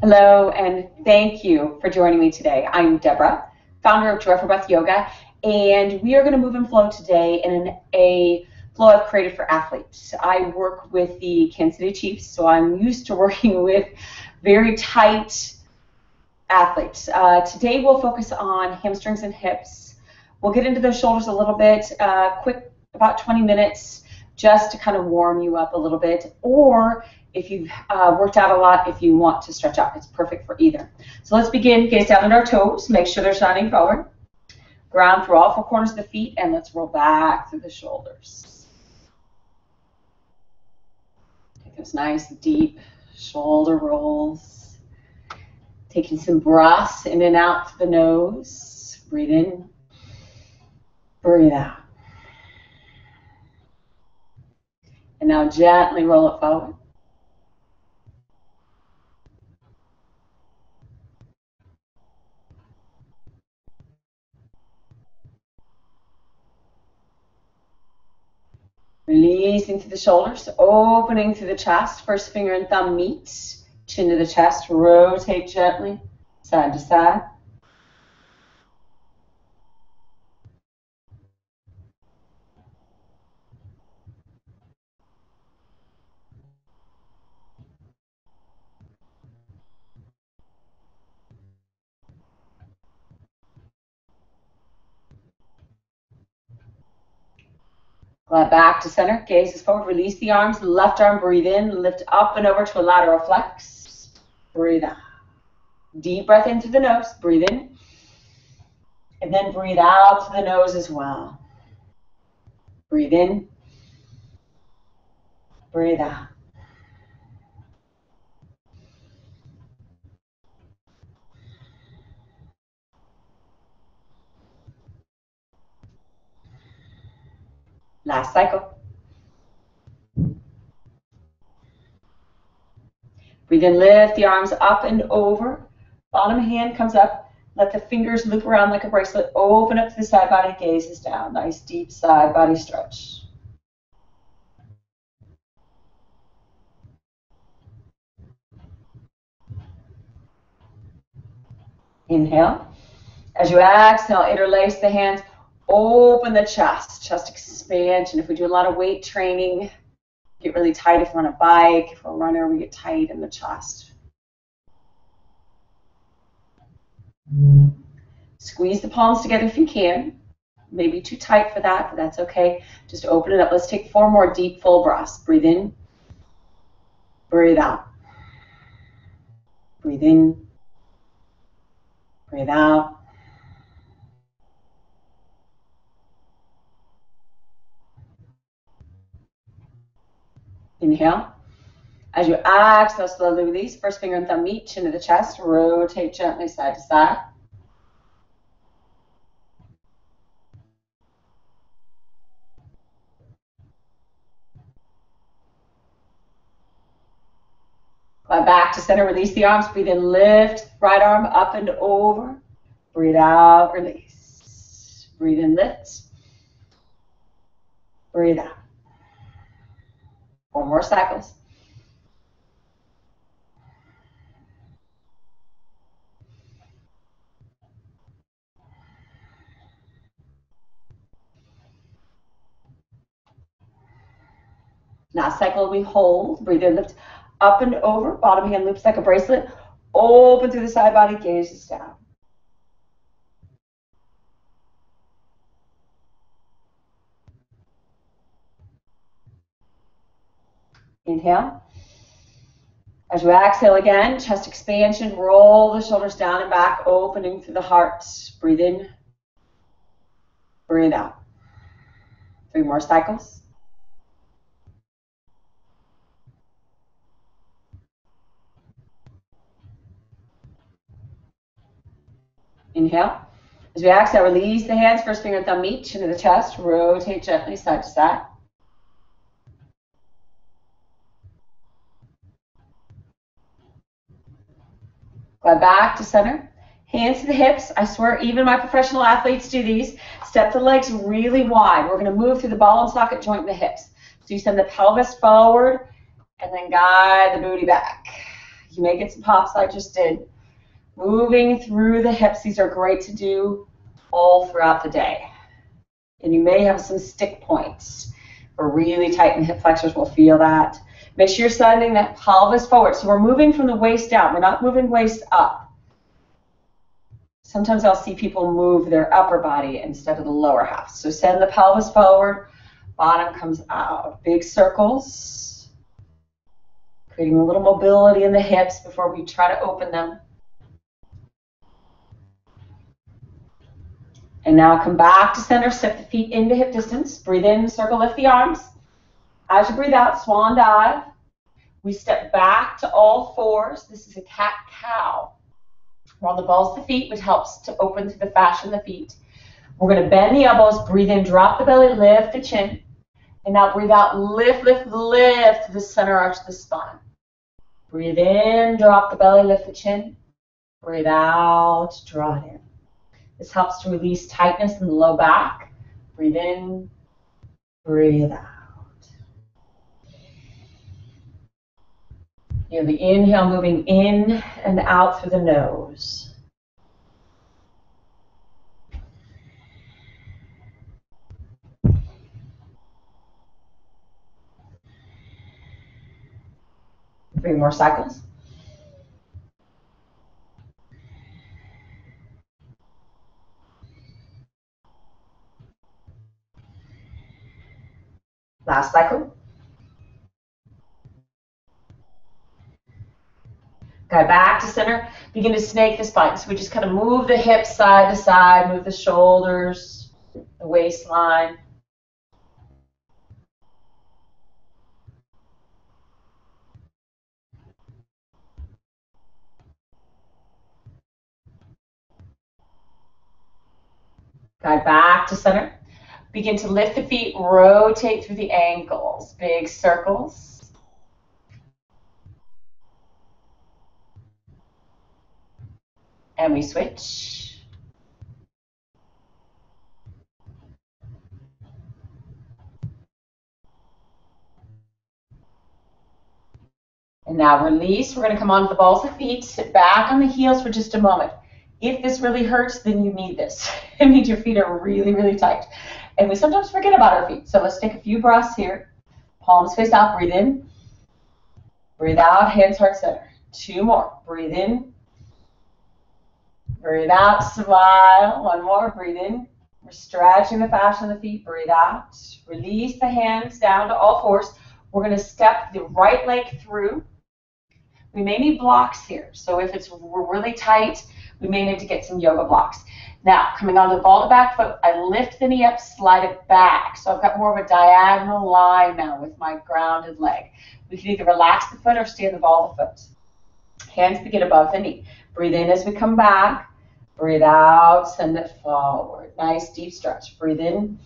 Hello, and thank you for joining me today. I'm Deborah, founder of Joyful Breath Yoga, and we are going to move and flow today in a flow I've created for athletes. I work with the Kansas City Chiefs, so I'm used to working with very tight athletes. Today we'll focus on hamstrings and hips. We'll get into the shoulders a little bit, quick, about 20 minutes, just to kind of warm you up a little bit, or if you've worked out a lot, if you want to stretch out, it's perfect for either. So let's begin. Gaze down at our toes. Make sure they're shining forward. Ground through all four corners of the feet, and let's roll back through the shoulders. Take those nice, deep shoulder rolls. Taking some breaths in and out through the nose. Breathe in. Breathe out. And now gently roll it forward. Releasing through the shoulders, opening through the chest. First finger and thumb meet. Chin to the chest. Rotate gently, side to side. Glide back to center, gaze is forward, release the arms, left arm, breathe in, lift up and over to a lateral flex, breathe out. Deep breath in through the nose, breathe in, and then breathe out through the nose as well. Breathe in, breathe out. Last cycle. Breathe in, lift the arms up and over. Bottom hand comes up. Let the fingers loop around like a bracelet. Open up to the side body, gazes down. Nice deep side body stretch. Inhale. As you exhale, interlace the hands. Open the chest, chest expansion. If we do a lot of weight training, get really tight. If we're on a bike, if we're a runner, we get tight in the chest. Squeeze the palms together if you can. Maybe too tight for that, but that's okay. Just open it up. Let's take 4 more deep, full breaths. Breathe in. Breathe out. Breathe in. Breathe out. Inhale. As you exhale, slowly release. First finger and thumb meet, chin to the chest. Rotate gently side to side. Glide back to center. Release the arms. Breathe in. Lift. Right arm up and over. Breathe out. Release. Breathe in. Lift. Breathe out. 4 more cycles. Last cycle we hold. Breathe in, lift up and over. Bottom hand loops like a bracelet. Open through the side body, gazes down. Inhale. As you exhale again, chest expansion, roll the shoulders down and back, opening through the heart. Breathe in. Breathe out. 3 more cycles. Inhale. As we exhale, release the hands, first finger and thumb meet, chin to the chest, rotate gently side to side. Glide back to center. Hands to the hips. I swear even my professional athletes do these. Step the legs really wide. We're going to move through the ball and socket joint in the hips. So you send the pelvis forward and then guide the booty back. You may get some pops, I just did. Moving through the hips. These are great to do all throughout the day. And you may have some stick points. Or really tighten hip flexors, will feel that. Make sure you're sending that pelvis forward. So we're moving from the waist down. We're not moving waist up. Sometimes I'll see people move their upper body instead of the lower half. So send the pelvis forward, bottom comes out. Big circles, creating a little mobility in the hips before we try to open them. And now come back to center, step the feet into hip distance. Breathe in, circle, lift the arms. As you breathe out, swan dive. We step back to all fours. This is a cat-cow. We're on the balls of the feet, which helps to open through the fascia in the feet. We're going to bend the elbows, breathe in, drop the belly, lift the chin. And now breathe out, lift, lift, lift the center arch of the spine. Breathe in, drop the belly, lift the chin. Breathe out, draw it in. This helps to release tightness in the low back. Breathe in, breathe out. Feel the inhale moving in and out through the nose. Three more cycles. Last cycle. Okay, back to center. Begin to snake the spine. So we just kind of move the hips side to side, move the shoulders, the waistline. Okay, back to center. Begin to lift the feet, rotate through the ankles. Big circles. And we switch. And now release. We're going to come onto the balls of the feet, sit back on the heels for just a moment. If this really hurts, then you need this. It means your feet are really, really tight. And we sometimes forget about our feet. So let's take a few breaths here. Palms face out, breathe in. Breathe out, hands heart center. Two more. Breathe in. Breathe out, smile. One more, breathe in. We're stretching the fascia in the feet, breathe out. Release the hands down to all fours. We're going to step the right leg through. We may need blocks here. So if we're really tight, we may need to get some yoga blocks. Now, coming onto the ball of the back foot, I lift the knee up, slide it back. So I've got more of a diagonal line now with my grounded leg. We can either relax the foot or stay in the ball of the foot. Hands begin above the knee. Breathe in as we come back. Breathe out, send it forward. Nice deep stretch. Breathe in.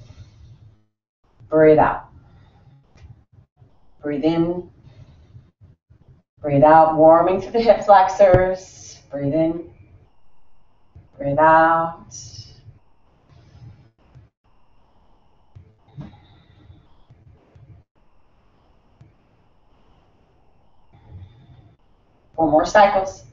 Breathe out. Breathe in. Breathe out, warming through the hip flexors. Breathe in. Breathe out. Four more cycles.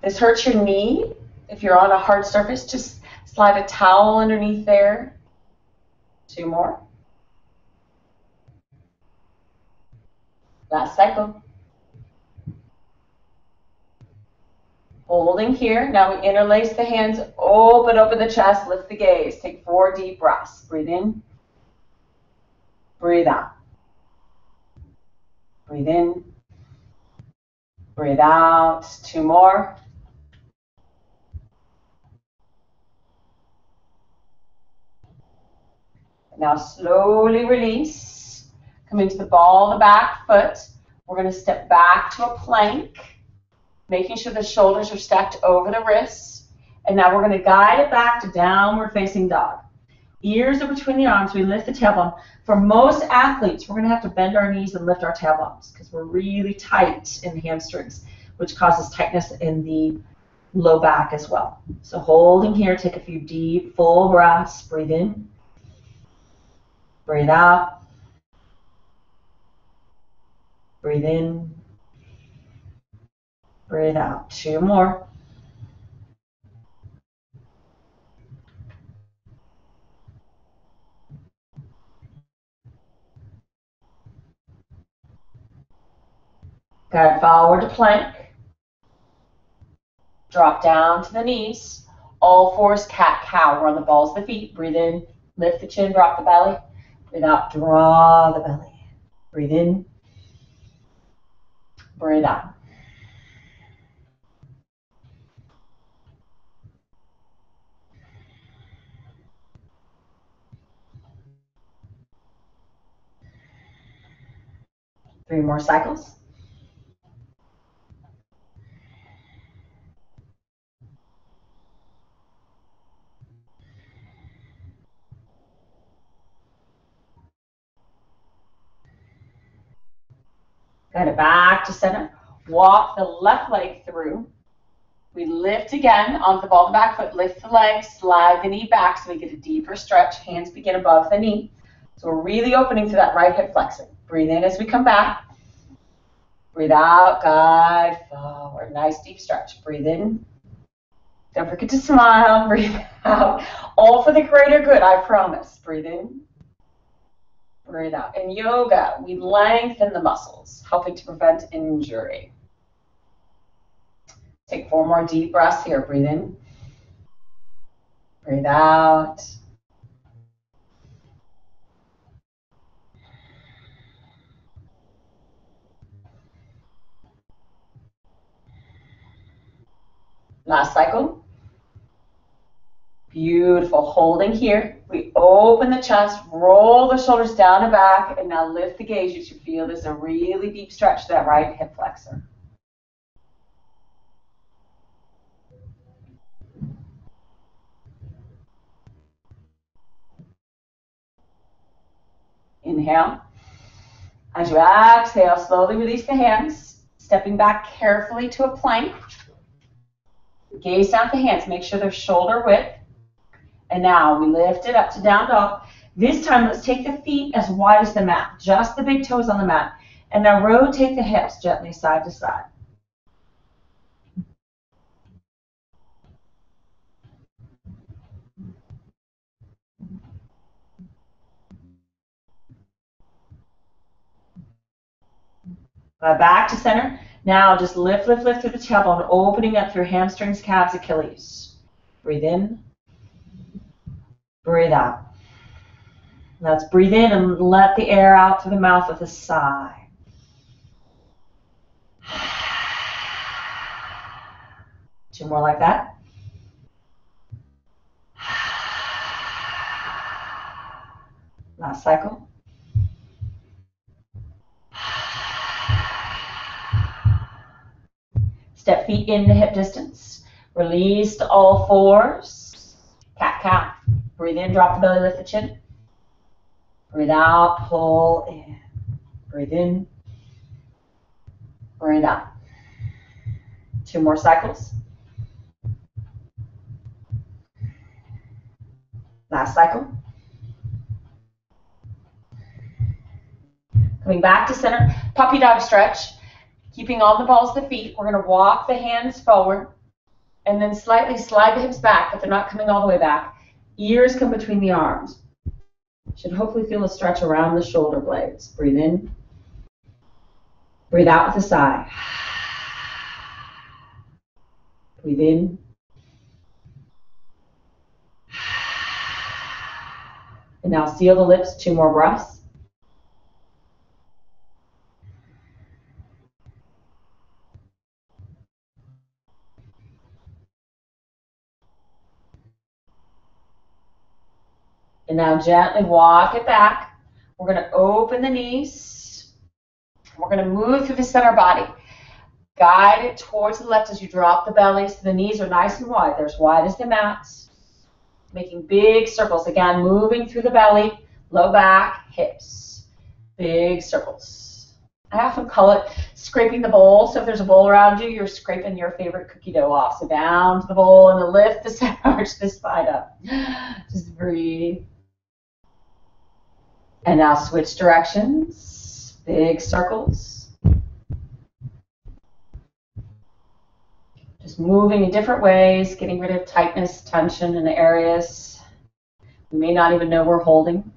This hurts your knee. If you're on a hard surface, just slide a towel underneath there. Two more. Last cycle. Holding here. Now we interlace the hands, open the chest, lift the gaze. Take 4 deep breaths. Breathe in. Breathe out. Breathe in. Breathe out. 2 more. Now slowly release. Come into the ball of the back foot. We're going to step back to a plank, making sure the shoulders are stacked over the wrists. And now we're going to guide it back to downward facing dog. Ears are between the arms. We lift the tailbone. For most athletes, we're going to have to bend our knees and lift our tailbones because we're really tight in the hamstrings, which causes tightness in the low back as well. So holding here, take a few deep, full breaths. Breathe in. Breathe out. Breathe in. Breathe out. 2 more. Good. Forward to plank. Drop down to the knees. All fours, cat, cow. We're on the balls of the feet. Breathe in. Lift the chin. Drop the belly. Breathe out. Draw the belly. Breathe in. Breathe out. Three more cycles. Got it. Back to center. Walk the left leg through. We lift again onto the ball of the back foot. Lift the leg, slide the knee back so we get a deeper stretch. Hands begin above the knee. So we're really opening to that right hip flexor. Breathe in as we come back. Breathe out, guide forward. Nice deep stretch. Breathe in. Don't forget to smile. Breathe out. All for the greater good, I promise. Breathe in. Breathe out. In yoga, we lengthen the muscles, helping to prevent injury. Take 4 more deep breaths here. Breathe in. Breathe out. Last cycle. Beautiful. Holding here. We open the chest, roll the shoulders down and back, and now lift the gaze. You should feel there's a really deep stretch to that right hip flexor. Inhale. As you exhale, slowly release the hands, stepping back carefully to a plank. Gaze down at the hands. Make sure they're shoulder width. And now we lift it up to down dog. This time, let's take the feet as wide as the mat, just the big toes on the mat. And now rotate the hips gently side to side. Back to center. Now just lift, lift, lift through the tailbone, opening up through hamstrings, calves, Achilles. Breathe in. Breathe out. Let's breathe in and let the air out through the mouth with a sigh. 2 more like that. Last cycle. Step feet into hip distance. Release to all fours. Cat, cow. Breathe in, drop the belly, lift the chin. Breathe out, pull in. Breathe in. Breathe out. 2 more cycles. Last cycle. Coming back to center. Puppy dog stretch. Keeping on the balls of the feet. We're going to walk the hands forward and then slightly slide the hips back, but they're not coming all the way back. Ears come between the arms. Should hopefully feel a stretch around the shoulder blades. Breathe in. Breathe out with a sigh. Breathe in. And now seal the lips, 2 more breaths. And now gently walk it back. We're going to open the knees. We're going to move through the center body. Guide it towards the left as you drop the belly so the knees are nice and wide. They're as wide as the mats. Making big circles. Again, moving through the belly, low back, hips. Big circles. I often call it scraping the bowl. So if there's a bowl around you, you're scraping your favorite cookie dough off. So down to the bowl and then lift the center, arch the spine up. Just breathe. And now switch directions, big circles. Just moving in different ways, getting rid of tightness, tension in the areas we may not even know we're holding.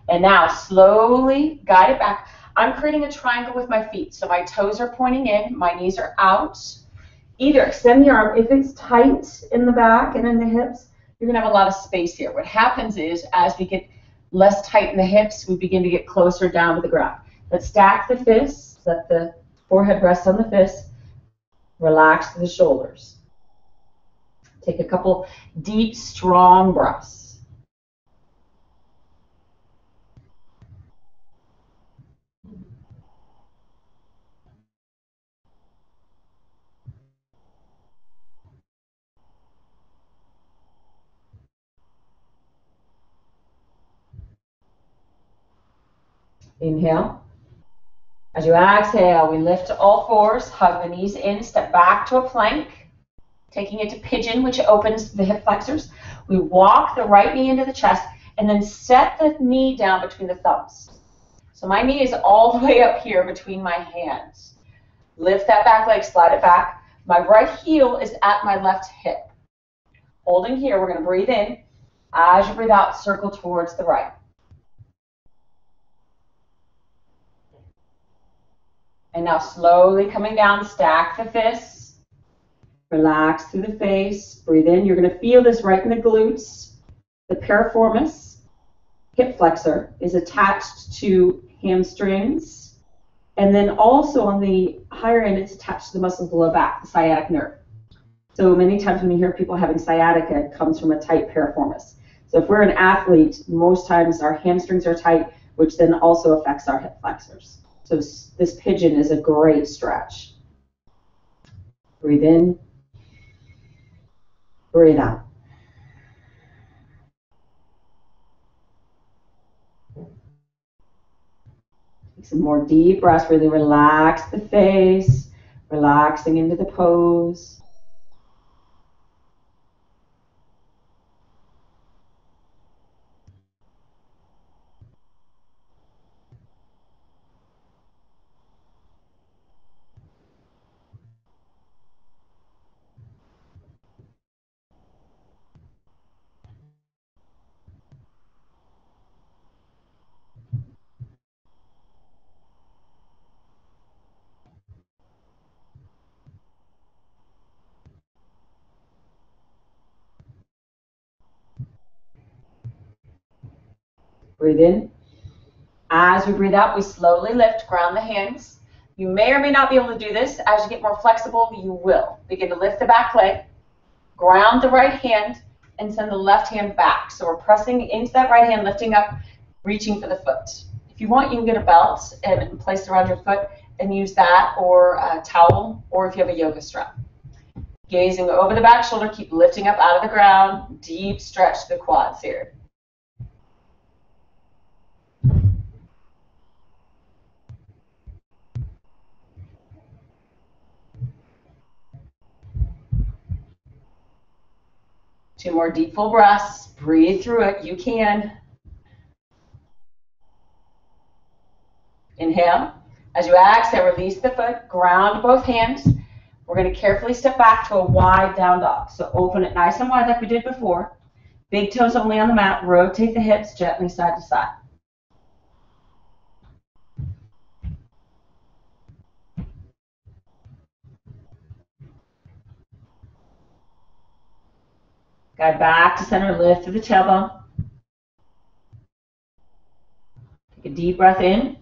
And now slowly guide it back. I'm creating a triangle with my feet. So my toes are pointing in, my knees are out. Either extend the arm. If it's tight in the back and in the hips, you're going to have a lot of space here. What happens is as we get less tight in the hips, we begin to get closer down to the ground. Let's stack the fists, let the forehead rest on the fists, relax the shoulders. Take a couple deep, strong breaths. Inhale. As you exhale, we lift to all fours, hug the knees in, step back to a plank, taking it to pigeon, which opens the hip flexors. We walk the right knee into the chest, and then set the knee down between the thumbs. So my knee is all the way up here between my hands. Lift that back leg, slide it back. My right heel is at my left hip. Holding here, we're going to breathe in. As you breathe out, circle towards the right. And now slowly coming down, stack the fists. Relax through the face. Breathe in. You're going to feel this right in the glutes. The piriformis, hip flexor, is attached to hamstrings. And then also on the higher end, it's attached to the muscles below back, the sciatic nerve. So many times when you hear people having sciatica, it comes from a tight piriformis. So if we're an athlete, most times our hamstrings are tight, which then also affects our hip flexors. So this pigeon is a great stretch. Breathe in. Breathe out. Take some more deep breaths. Really relax the face, relaxing into the pose. Breathe in. As we breathe out, we slowly lift, ground the hands. You may or may not be able to do this. As you get more flexible, you will. Begin to lift the back leg, ground the right hand, and send the left hand back. So we're pressing into that right hand, lifting up, reaching for the foot. If you want, you can get a belt and place it around your foot and use that, or a towel, or if you have a yoga strap. Gazing over the back shoulder, keep lifting up out of the ground. Deep stretch to the quads here. Two more deep full breaths. Breathe through it. You can. Inhale. As you exhale, release the foot. Ground both hands. We're going to carefully step back to a wide down dog. So open it nice and wide like we did before. Big toes only on the mat. Rotate the hips gently side to side. Guide back to center. Lift through the tailbone. Take a deep breath in.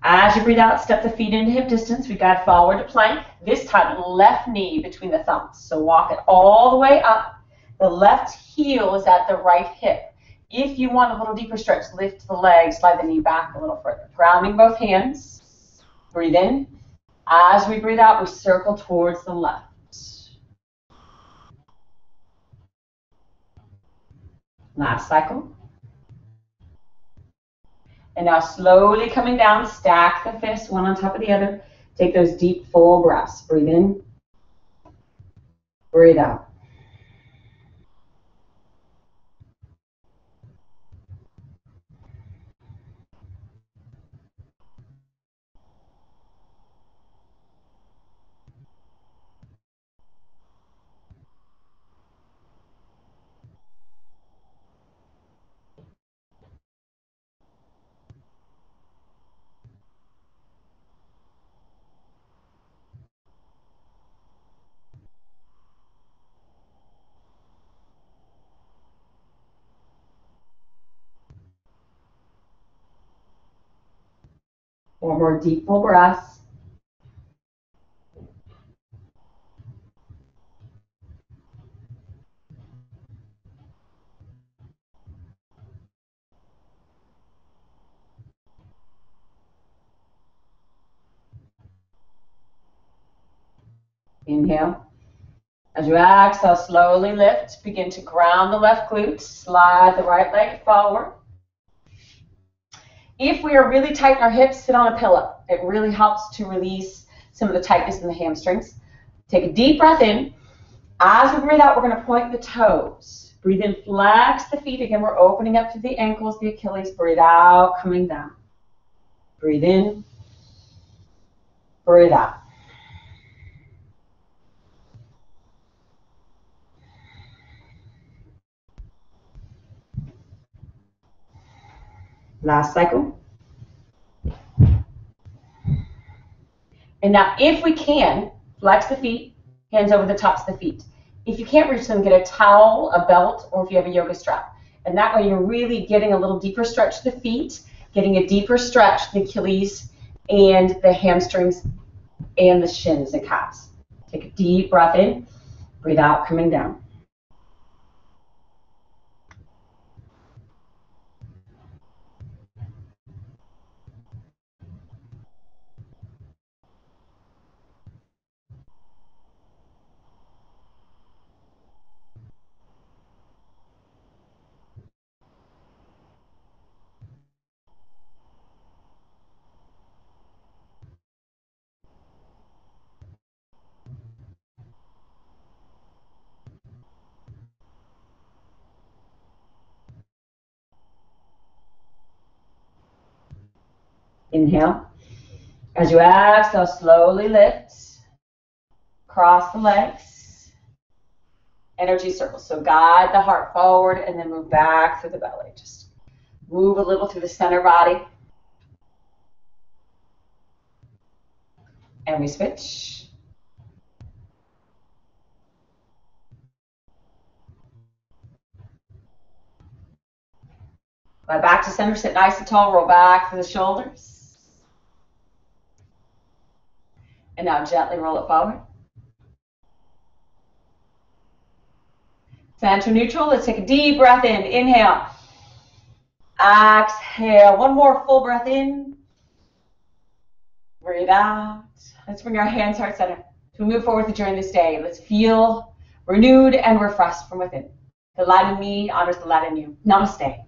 As you breathe out, step the feet into hip distance. We guide forward to plank. This time, left knee between the thumbs. So walk it all the way up. The left heel is at the right hip. If you want a little deeper stretch, lift the leg, slide the knee back a little further. Grounding both hands. Breathe in. As we breathe out, we circle towards the left. Last cycle. And now slowly coming down, stack the fists one on top of the other. Take those deep, full breaths. Breathe in. Breathe out. One more deep full breath. Inhale. As you exhale, slowly lift. Begin to ground the left glute. Slide the right leg forward. If we are really tight in our hips, sit on a pillow. It really helps to release some of the tightness in the hamstrings. Take a deep breath in. As we breathe out, we're going to point the toes. Breathe in, flex the feet. Again, we're opening up through the ankles, the Achilles. Breathe out, coming down. Breathe in. Breathe out. Last cycle. And now, if we can, flex the feet, hands over the tops of the feet. If you can't reach them, get a towel, a belt, or if you have a yoga strap. And that way you're really getting a little deeper stretch to the feet, getting a deeper stretch to the Achilles and the hamstrings and the shins and calves. Take a deep breath in, breathe out, coming down. Inhale. As you exhale, slowly lift. Cross the legs. Energy circles. So guide the heart forward and then move back through the belly. Just move a little through the center body. And we switch. Glide back to center, sit nice and tall, roll back through the shoulders. And now gently roll it forward. Center neutral, let's take a deep breath in. Inhale. Exhale, one more full breath in. Breathe out. Let's bring our hands heart center. As we move forward during this day, let's feel renewed and refreshed from within. The light in me honors the light in you. Namaste.